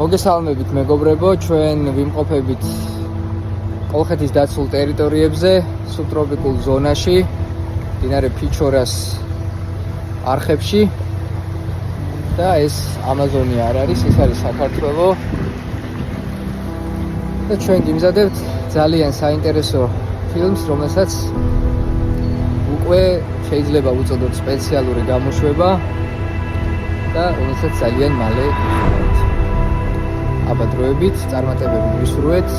მოგესალმებით მეგობრებო, ჩვენ ვიმყოფებით კოლხეთის დაცულ ტერიტორიებზე, სუბტროპიკულ ზონაში, მდინარე ფიჩორას არხებში და ეს ამაზონია არ არის, ეს არის საქართველო. და ჩვენ გიმზადებთ ძალიან საინტერესო ფილმს, რომელსაც უკვე შეიძლება უწოდოთ სპეციალური გამოშვება და რომელსაც ძალიან მალე აბა დროებით წარმატებები გვისურვებთ.